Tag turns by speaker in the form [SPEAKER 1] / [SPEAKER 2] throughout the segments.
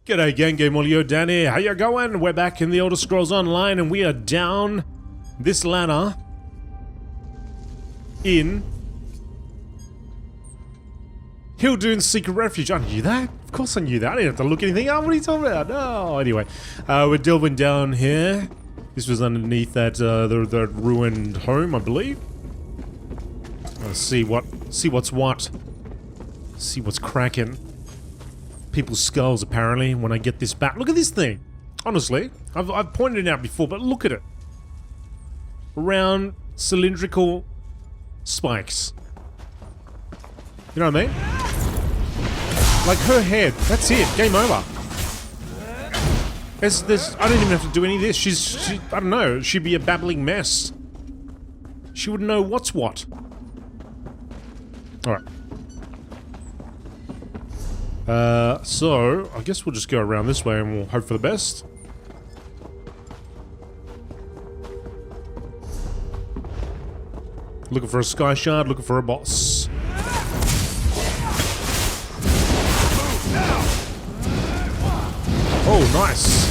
[SPEAKER 1] G'day gang, GameolioDan here. How you going? We're back in the Elder Scrolls Online and we are down this ladder in Hildune's Secret Refuge. I knew that. Of course I knew that. I didn't have to look anything up. What are you talking about? No. Anyway, we're delving down here. This was underneath that the ruined home, I believe. Let's see what's what. See what's cracking. People's skulls, apparently, when I get this back. Look at this thing! Honestly, I've pointed it out before, but look at it. Round, cylindrical spikes. You know what I mean? Like her head, that's it, game over. I don't even have to do any of this. She, I don't know, she'd be a babbling mess. She wouldn't know what's what. Alright. So, I guess we'll just go around this way and we'll hope for the best. Looking for a sky shard, looking for a boss. Oh, nice.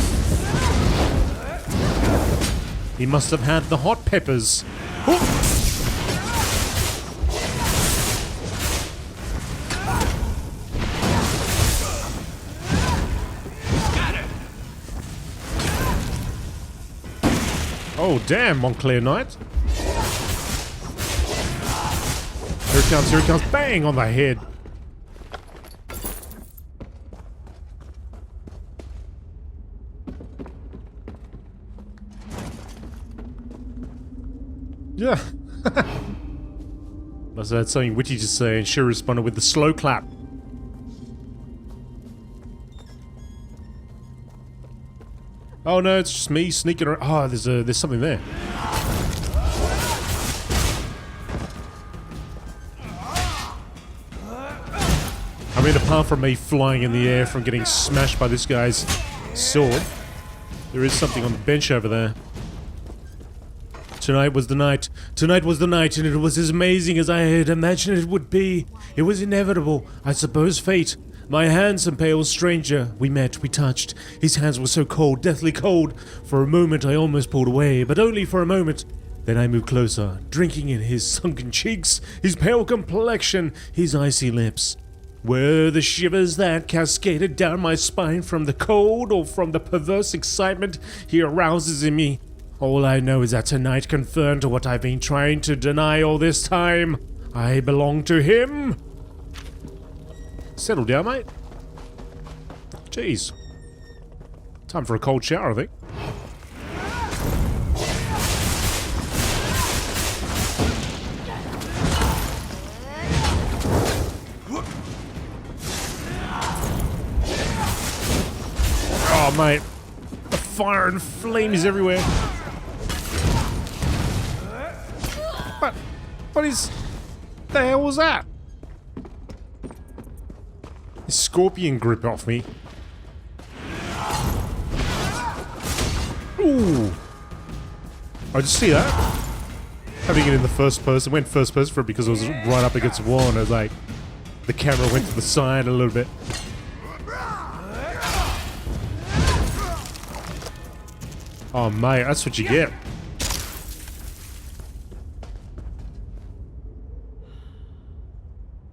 [SPEAKER 1] He must have had the hot peppers. Oh. Oh, damn, Montclair Knight. Here it comes, bang on the head. Yeah. Must have had something witty to say, and she responded with the slow clap. Oh no, it's just me sneaking around. Oh, there's something there. I mean, apart from me flying in the air from getting smashed by this guy's sword, there is something on the bench over there. Tonight was the night. Tonight was the night, and it was as amazing as I had imagined it would be. It was inevitable. I suppose fate. My handsome pale stranger, we met, we touched. His hands were so cold, deathly cold. For a moment I almost pulled away, but only for a moment. Then I moved closer, drinking in his sunken cheeks, his pale complexion, his icy lips. Were the shivers that cascaded down my spine from the cold or from the perverse excitement he arouses in me? All I know is that tonight confirmed what I've been trying to deny all this time. I belong to him. Settle down, mate. Jeez. Time for a cold shower, I think. Oh, mate. The fire and flames everywhere. What is... the hell was that? Scorpion grip off me. Ooh. I just see that. Having it in the first person. Went first person for it because it was right up against the wall and it was like the camera went to the side a little bit. Oh mate, that's what you get.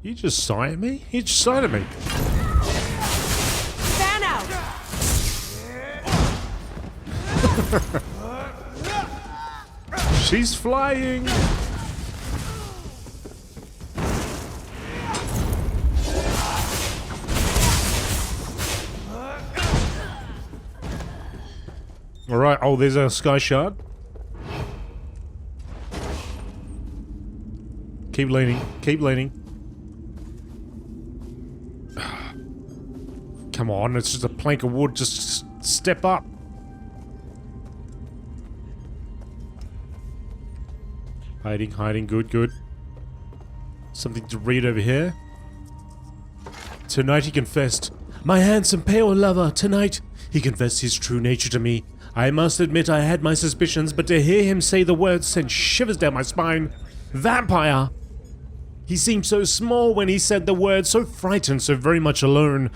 [SPEAKER 1] You just sigh at me? You just sighed at me.
[SPEAKER 2] Fan out.
[SPEAKER 1] She's flying. All right. Oh, there's a sky shard. Keep leaning. Keep leaning. Come on, it's just a plank of wood, just step up. Hiding, hiding, good, good. Something to read over here. Tonight he confessed. My handsome pale lover, tonight he confessed his true nature to me. I must admit I had my suspicions, but to hear him say the words sent shivers down my spine. Vampire! He seemed so small when he said the word, so frightened, so very much alone.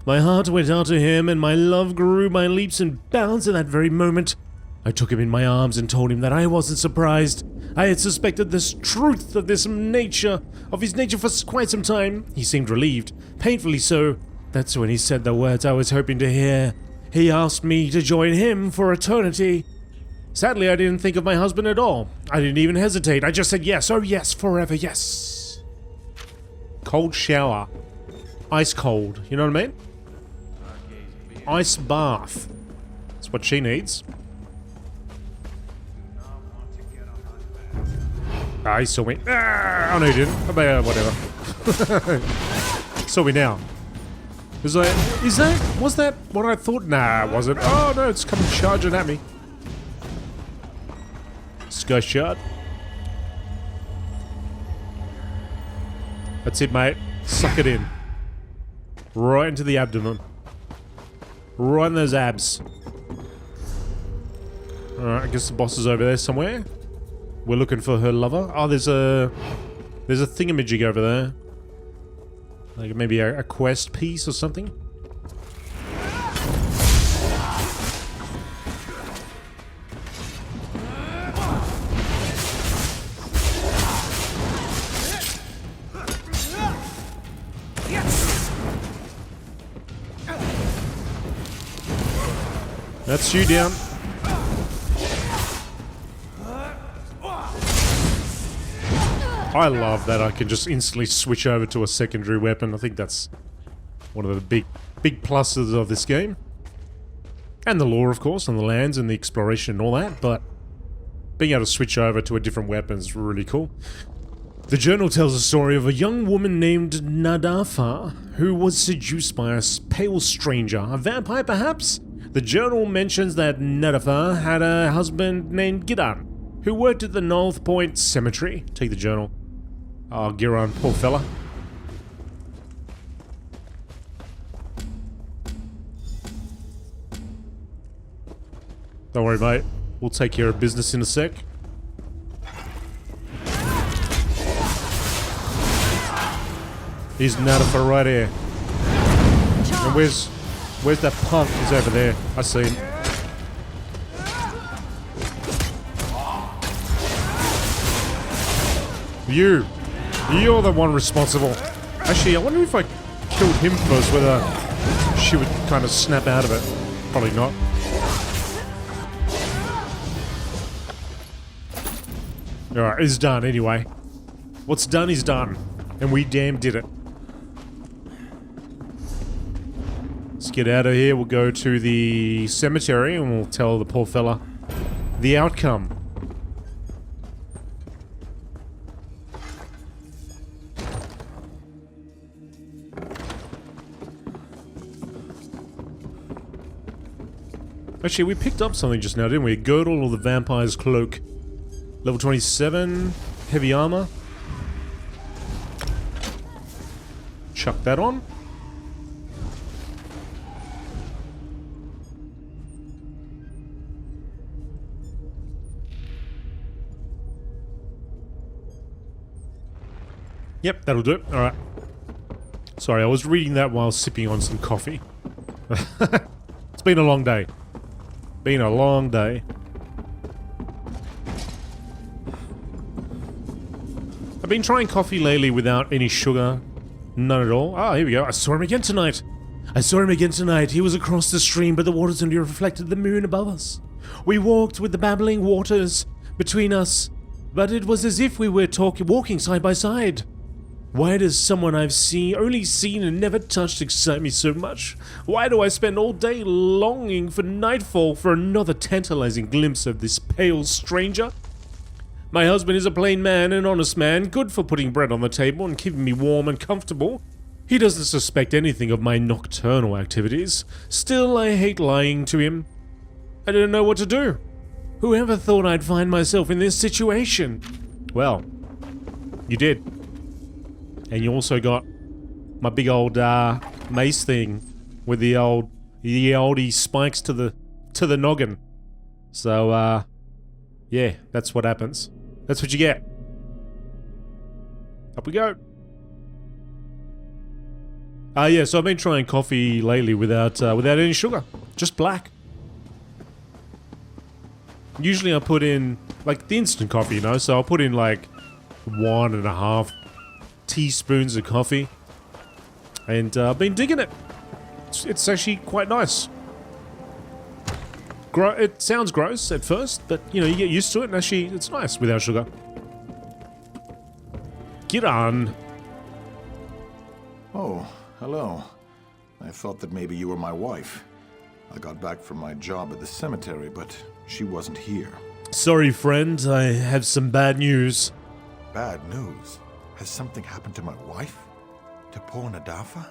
[SPEAKER 1] My heart went out to him, and my love grew by leaps and bounds in that very moment. I took him in my arms and told him that I wasn't surprised. I had suspected this truth of his nature for quite some time. He seemed relieved, painfully so. That's when he said the words I was hoping to hear. He asked me to join him for eternity. Sadly, I didn't think of my husband at all. I didn't even hesitate. I just said yes. Oh yes, forever yes. Cold shower. Ice cold. You know what I mean? Ice bath. That's what she needs. Ah, he saw me. Ah, oh no, he didn't. Whatever. Saw me now. Was that what I thought? Nah, it wasn't. Oh no, it's coming charging at me. Sky shot. That's it, mate. Suck it in. Right into the abdomen. Right in those abs. Alright, I guess the boss is over there somewhere. We're looking for her lover. Oh, there's a thingamajig over there. Like maybe a quest piece or something. That's you down. I love that I can just instantly switch over to a secondary weapon. I think that's one of the big pluses of this game. And the lore, of course, and the lands and the exploration and all that, but being able to switch over to a different weapon is really cool. The journal tells a story of a young woman named Nadafa who was seduced by a pale stranger, a vampire perhaps? The journal mentions that Nadafa had a husband named Gidan, who worked at the North Point Cemetery. Take the journal. Oh, Giran, poor fella. Don't worry, mate. We'll take care of business in a sec. He's Nadafa right here. And where's that punk? He's over there. I see him. You're the one responsible. Actually, I wonder if I killed him first, whether she would kind of snap out of it. Probably not. Alright, it's done anyway. What's done is done. And we damn did it. Let's get out of here. We'll go to the cemetery and we'll tell the poor fella the outcome. Actually, we picked up something just now, didn't we? A girdle or the vampire's cloak. Level 27, heavy armor. Chuck that on. Yep, that'll do it. Alright. Sorry, I was reading that while sipping on some coffee. It's been a long day. Been a long day. I've been trying coffee lately without any sugar. None at all. Ah, here we go. I saw him again tonight. He was across the stream, but the waters only reflected the moon above us. We walked with the babbling waters between us, but it was as if we were walking side by side. Why does someone I've only seen and never touched excite me so much? Why do I spend all day longing for nightfall for another tantalizing glimpse of this pale stranger? My husband is a plain man, an honest man, good for putting bread on the table and keeping me warm and comfortable. He doesn't suspect anything of my nocturnal activities. Still, I hate lying to him. I don't know what to do. Whoever thought I'd find myself in this situation? Well, you did. And you also got my big old mace thing with the oldie spikes to the noggin. So yeah, that's what happens. That's what you get. Up we go. Yeah, so I've been trying coffee lately without any sugar. Just black. Usually I put in, like, the instant coffee, you know? So I'll put in, like, 1.5 teaspoons of coffee. And I've been digging it. It's actually quite nice. It sounds gross at first, but, you know, you get used to it, and actually, it's nice without sugar. Get on.
[SPEAKER 2] Oh, hello. I thought that maybe you were my wife. I got back from my job at the cemetery, but she wasn't here.
[SPEAKER 1] Sorry, friend. I have some bad news.
[SPEAKER 2] Bad news? Has something happened to my wife? To poor Nadafa?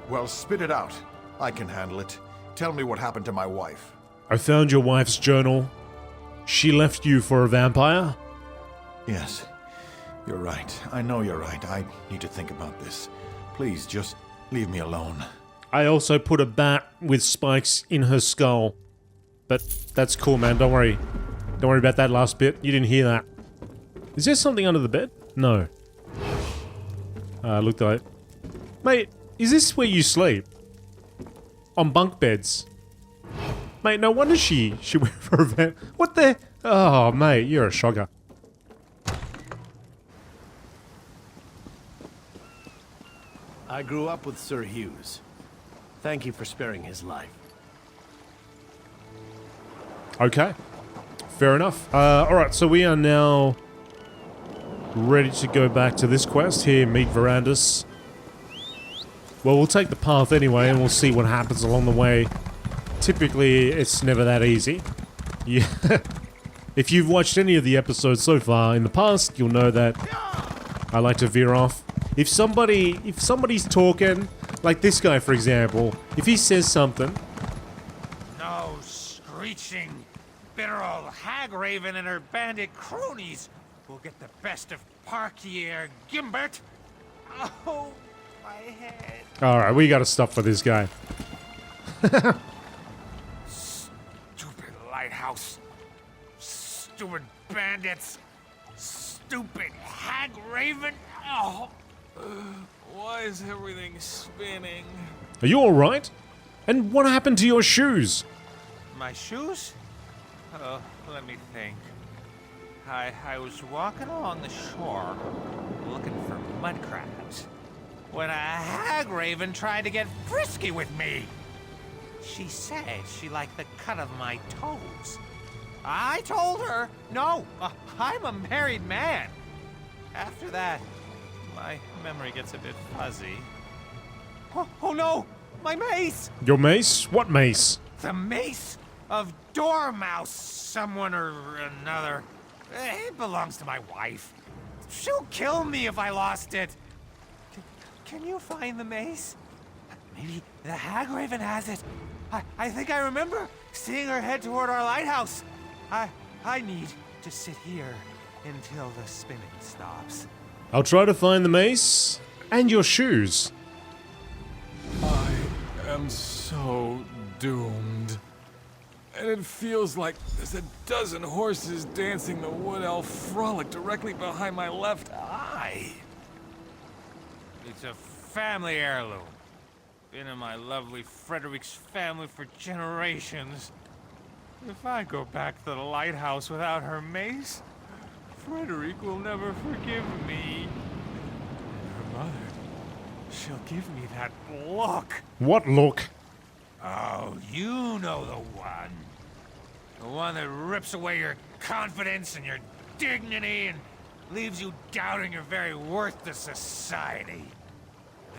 [SPEAKER 2] Well, spit it out. I can handle it. Tell me what happened to my wife.
[SPEAKER 1] I found your wife's journal. She left you for a vampire?
[SPEAKER 2] Yes, you're right. I know you're right. I need to think about this. Please, just leave me alone.
[SPEAKER 1] I also put a bat with spikes in her skull. But that's cool, man. Don't worry. Don't worry about that last bit. You didn't hear that. Is there something under the bed? No. Looked like... Mate, is this where you sleep? On bunk beds? Mate, no wonder she went for a vamp. What the... Oh, mate, you're a shocker.
[SPEAKER 3] I grew up with Sir Hughes. Thank you for sparing his life.
[SPEAKER 1] Okay. Fair enough. Alright, so we are now ready to go back to this quest here, meet Verandis. Well, we'll take the path anyway, and we'll see what happens along the way. Typically, it's never that easy. Yeah. If you've watched any of the episodes so far in the past, you'll know that I like to veer off. If somebody's talking, like this guy, for example, if he says something...
[SPEAKER 4] No screeching, bitter old hag raven and her bandit cronies will get the best of Parkier Gimbert. Oh, my head.
[SPEAKER 1] Alright, we gotta stop for this guy.
[SPEAKER 4] Stupid lighthouse. Stupid bandits. Stupid hag raven. Oh.
[SPEAKER 5] Why is everything spinning?
[SPEAKER 1] Are you alright? And what happened to your shoes?
[SPEAKER 4] My shoes? Oh, let me think. I was walking along the shore looking for mud crabs when a hag raven tried to get frisky with me. She said she liked the cut of my toes. I told her, no, I'm a married man. After that, my memory gets a bit fuzzy. Oh no! My mace!
[SPEAKER 1] Your mace? What mace?
[SPEAKER 4] The mace of Dormouse, someone or another. It belongs to my wife. She'll kill me if I lost it. Can you find the mace? Maybe the Hagraven has it. I think I remember seeing her head toward our lighthouse. I need to sit here until the spinning stops.
[SPEAKER 1] I'll try to find the mace and your shoes.
[SPEAKER 5] I am so doomed. And it feels like there's a dozen horses dancing the wood elf frolic directly behind my left eye.
[SPEAKER 4] It's a family heirloom. Been in my lovely Frederick's family for generations. If I go back to the lighthouse without her mace, Frederick will never forgive me. And her mother, she'll give me that look.
[SPEAKER 1] What look?
[SPEAKER 4] Oh, you know the one. The one that rips away your confidence and your dignity and leaves you doubting your very worth to society.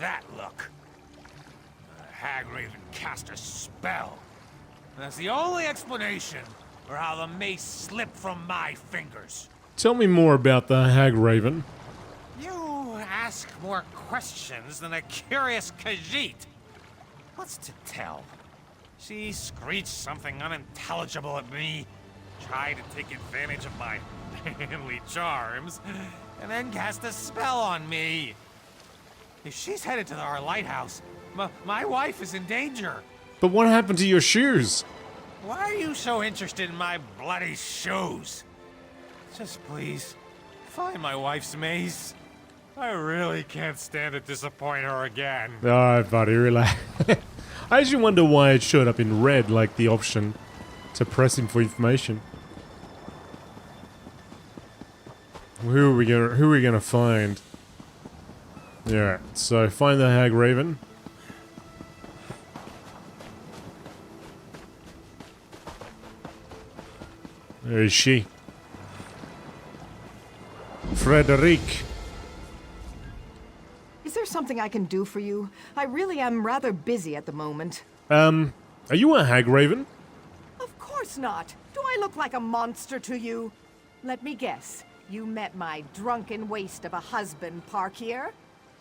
[SPEAKER 4] That look. The Hagraven cast a spell. That's the only explanation for how the mace slipped from my fingers.
[SPEAKER 1] Tell me more about the Hagraven.
[SPEAKER 4] You ask more questions than a curious Khajiit. What's to tell? She screeched something unintelligible at me, tried to take advantage of my manly charms, and then cast a spell on me. If she's headed to our lighthouse, my wife is in danger.
[SPEAKER 1] But what happened to your shoes?
[SPEAKER 4] Why are you so interested in my bloody shoes? Just please, find my wife's mace. I really can't stand to disappoint her again.
[SPEAKER 1] Alright, buddy, relax. I actually wonder why it showed up in red, like the option to press him for information. Who are we gonna find? Yeah, so find the Hag Raven. Where is she? Frederic.
[SPEAKER 6] Is there something I can do for you? I really am rather busy at the moment.
[SPEAKER 1] Are you a Hag Raven?
[SPEAKER 6] Of course not. Do I look like a monster to you? Let me guess. You met my drunken waste of a husband, Parkier?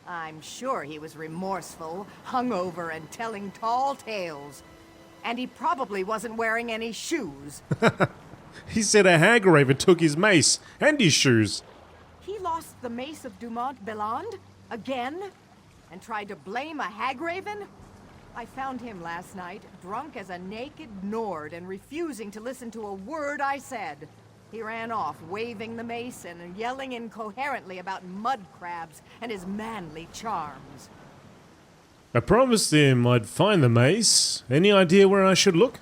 [SPEAKER 6] I'm sure he was remorseful, hungover, and telling tall tales. And he probably wasn't wearing any shoes.
[SPEAKER 1] He said a Hag Raven took his mace and his shoes.
[SPEAKER 6] He lost the mace of Dumont Belland? Again? And tried to blame a Hag Raven? I found him last night, drunk as a naked Nord and refusing to listen to a word I said. He ran off, waving the mace and yelling incoherently about mud crabs and his manly charms.
[SPEAKER 1] I promised him I'd find the mace. Any idea where I should look?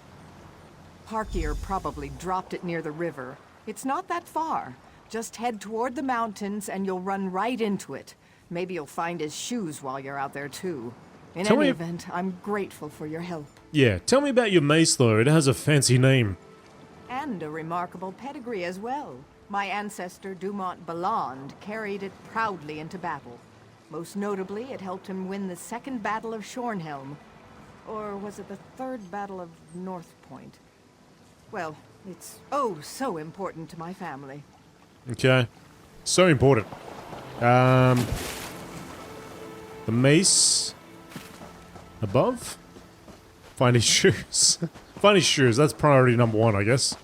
[SPEAKER 6] Parkier probably dropped it near the river. It's not that far. Just head toward the mountains and you'll run right into it. Maybe you'll find his shoes while you're out there too. In any event, I'm grateful for your help.
[SPEAKER 1] Yeah, tell me about your mace though. It has a fancy name.
[SPEAKER 6] And a remarkable pedigree as well. My ancestor Dumont Belland carried it proudly into battle. Most notably, it helped him win the Second Battle of Shornhelm. Or was it the Third Battle of North Point? Well, it's oh so important to my family.
[SPEAKER 1] Okay. So important. The mace above? Find his shoes. Find his shoes, that's priority number one, I guess.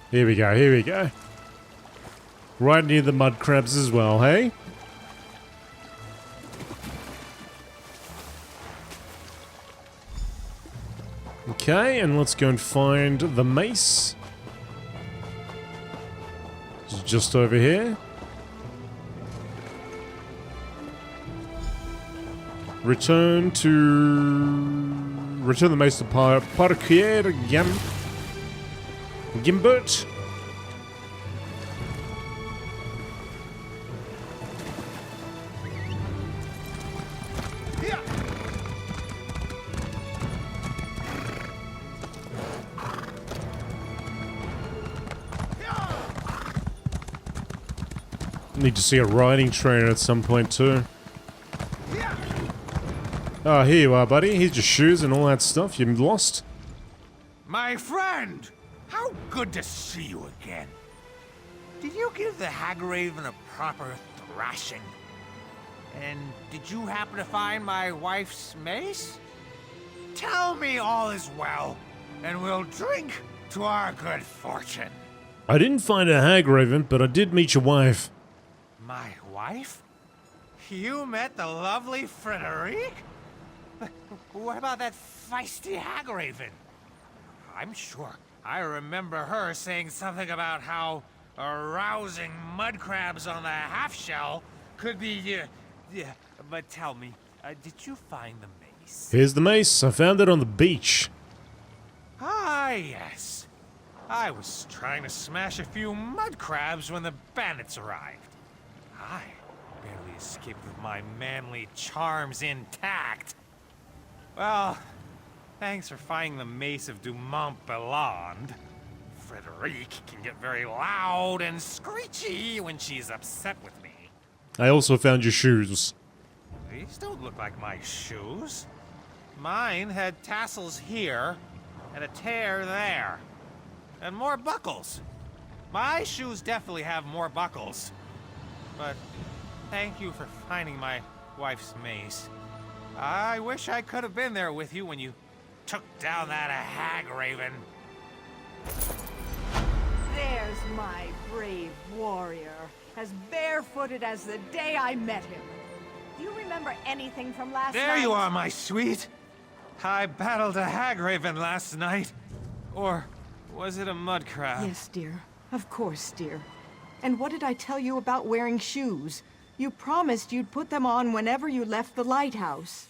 [SPEAKER 1] Here we go, here we go. Right near the mud crabs as well, hey? Okay, and let's go and find the mace. It's just over here. Return the mace to Parkier Gimbert. Need to see a riding trainer at some point too. Oh, here you are, buddy. Here's your shoes and all that stuff. You lost?
[SPEAKER 4] My friend! How good to see you again. Did you give the Hag Raven a proper thrashing? And did you happen to find my wife's mace? Tell me all is well, and we'll drink to our good fortune.
[SPEAKER 1] I didn't find a Hag Raven, but I did meet your wife.
[SPEAKER 4] My wife? You met the lovely Frederic? What about that feisty Hag Raven? I'm sure I remember her saying something about how arousing mud crabs on the half-shell could be, yeah. But tell me, did you find the mace?
[SPEAKER 1] Here's the mace. I found it on the beach.
[SPEAKER 4] Ah, yes. I was trying to smash a few mud crabs when the bandits arrived. I barely escaped with my manly charms intact. Well, thanks for finding the mace of Dumont Belland. Frederic can get very loud and screechy when she's upset with me.
[SPEAKER 1] I also found your shoes.
[SPEAKER 4] These don't look like my shoes. Mine had tassels here and a tear there. And more buckles. My shoes definitely have more buckles. But thank you for finding my wife's mace. I wish I could have been there with you when you took down that Hag Raven.
[SPEAKER 6] There's my brave warrior, as barefooted as the day I met him. Do you remember anything from last night?
[SPEAKER 4] There you are, my sweet. I battled a hagraven last night. Or was it a mud crab?
[SPEAKER 6] Yes, dear. Of course, dear. And what did I tell you about wearing shoes? You promised you'd put them on whenever you left the lighthouse.